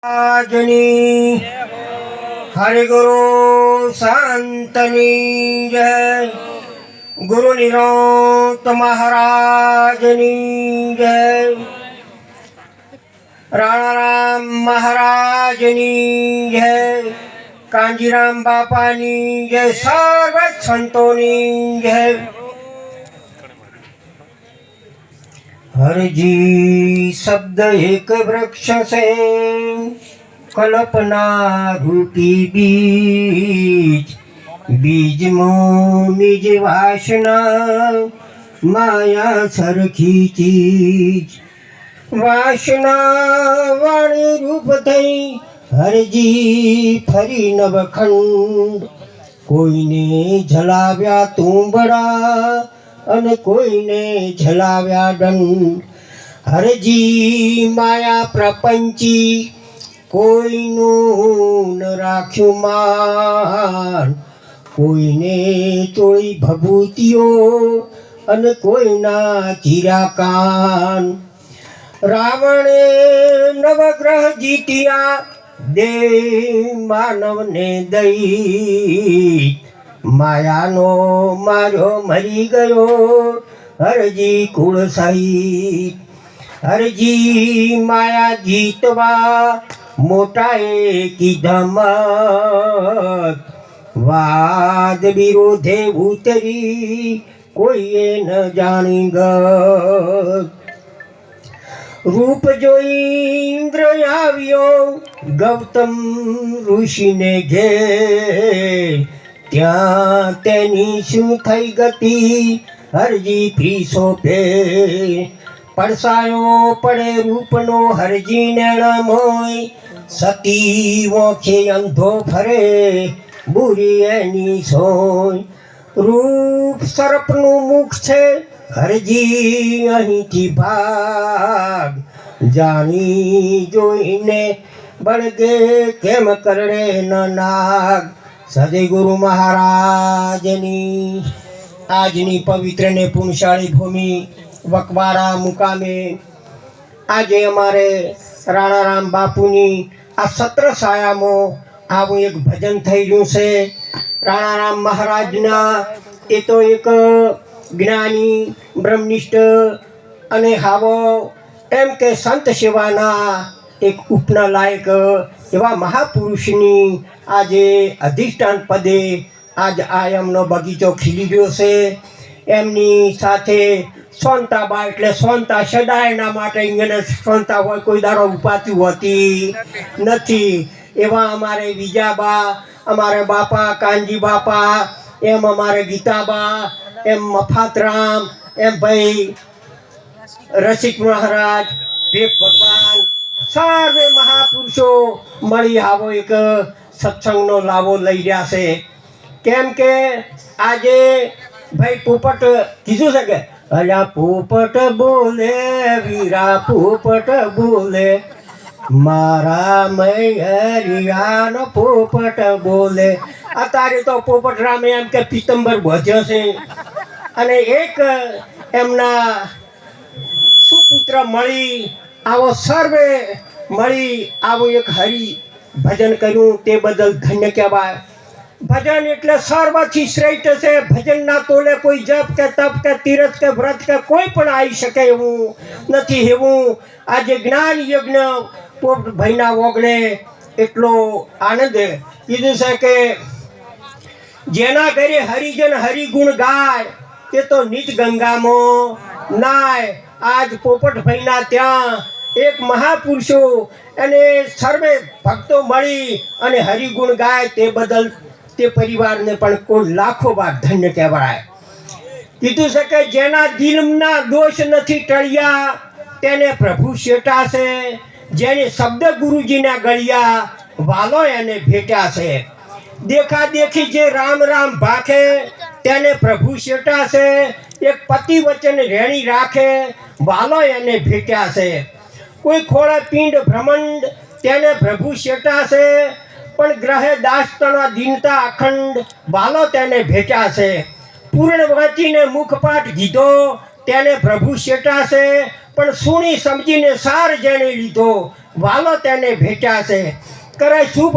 આજની હરિગુરુ સંતની જય, ગુરુ નિરોત મહારાજની જય, રાણારામ મહારાજની જય, કાંજીરામ બાપાની જય, સર્વ સંતોની જય। हरजी शब्द एक वृक्ष से कल्पना रूपी बीज, बीज में निज वासना माया सरखी चीज, वासना वाणी रूप थई हरजी फरी नवखंड, कोईने झलाव्या तुंबड़ा અને કોઈને ઝલાવ્યા દંડ। હરજી માયા પ્રપંચી કોઈનું ન રાખ્યું માન, કોઈને તોળી ભભૂતિઓ અને કોઈના ચીરા કાન। રાવણે નવગ્રહ જીત્યા દે માનવને દઈ, માયાનો માર્યો મરી ગયો હરજી કુળ સહિત। હરજી માયા જીતવા મોટાએ કીધા મત, વાદ વિરોધે ઉતરી કોઈએ ન જાણી ગત। રૂપ જોઈ ઇન્દ્ર આવ્યો ગૌતમ ઋષિને ઘેર, ત્યાં તેની શું થઈ ગતિ હરજી ફ્રીસો ફેર। પડસાયો પડે રૂપનો હરજી નેણ મોય, સતી વોખે અંધો ફરે બુરી એની સોય। રૂપ સર્પનું મુખ છે હરજી અહીંથી ભાગ, જાણી જોઈને બળગે કેમ કરડે ન નાગ। સદગુરુ મહારાજની આજની પવિત્ર ને પુણ્યશાળી ભૂમિ વકવાડા મુકામે આજે અમારે રાણારામ બાપુની આ છત્રછાયામાં આવું એક ભજન થઈ રહ્યું છે। રાણારામ મહારાજના એ તો એક જ્ઞાની બ્રહ્મનિષ્ઠ અને હાવો એમ કે સંત સેવાના એક ઉપના લાયક એવા મહાપુરુષની આજે અધિષ્ઠાન પદે આજ આ એમનો બગીચો ખીલી ગયો છે। એમની સાથે સોનતાબા એટલે સોનતા સદાયના માટે અહીંયા સોનતા હોય કોઈ દાડો ઉપાતી હોતી નથી। એવા અમારે વિજાબા, અમારે બાપા કાનજી બાપા, એમ અમારે ગીતાબા, એમ મફાતરામ, એમ ભાઈ રસિક મહારાજ, ભેખ ભગવાન, સર્વે મહાપુરુષો મળી આવો એક સત્સંગનો લાવો લઈ રહ્યા છે। કેમ કે આજે ભાઈ પોપટ કીધું છે કે અલ્યા પોપટ બોલે વીરા પોપટ બોલે, મારા મૈહરિયાનો પોપટ બોલે। અત્યારે તો પોપટ રામે એમ કે પીતંબર ભજ્યો છે અને એક એમના સુપુત્ર મળી આવો સર્વે મળી આવું એક હરિ ભજન કર્યું તે બદલ ધન્ય કહેવાય। ભજન એટલે સર્વથી શ્રેષ્ઠ છે। ભજનના તોલે કોઈ જપ કે તપ કે તીરથ કે વ્રત કે કોઈ પણ આવી શકે એવું નથી। એવું આજે જ્ઞાન યજ્ઞ ભાઈના ઓગણે એટલો આનંદ કીધું છે કે જેના ઘરે હરિજન હરિગુણ ગાય તે તો નીચ ગંગામાં નાય। આજ પોપટભાઈના ત્યાં એક મહાપુરુષો અને સર્વે ભક્તો મળી અને હરિગુણ ગાય તે બદલ તે પરિવારને પણ કોઈ લાખો વાર ધન્ય કહેવાય। કીધું છે કે જેના દિલના દોષ નથી ટળ્યા તેને પ્રભુ શેટાશે, જેને શબ્દ ગુરુજીના ગળ્યા વાલો એને ભેટ્યા છે। દેખા દેખી જે રામ રામ ભાખે તેને પ્રભુ શેટાશે, એક પતિ વચન રેણી રાખે વાલો એને ભેટ્યા છે। કોઈ ખોળે પિંડ બ્રહ્માંડ તેને પ્રભુ શેટાશે, પણ ગ્રહે દાસતણા દીનતા અખંડ વાલો તેને ભેટ્યા છે। પૂર્ણ વાંચીને મુખપાઠ કીધો તેને પ્રભુ શેટાશે, પણ સુણી સમજીને સાર જેણે લીધો વાલો તેને ભેટ્યા છે કરે શુભ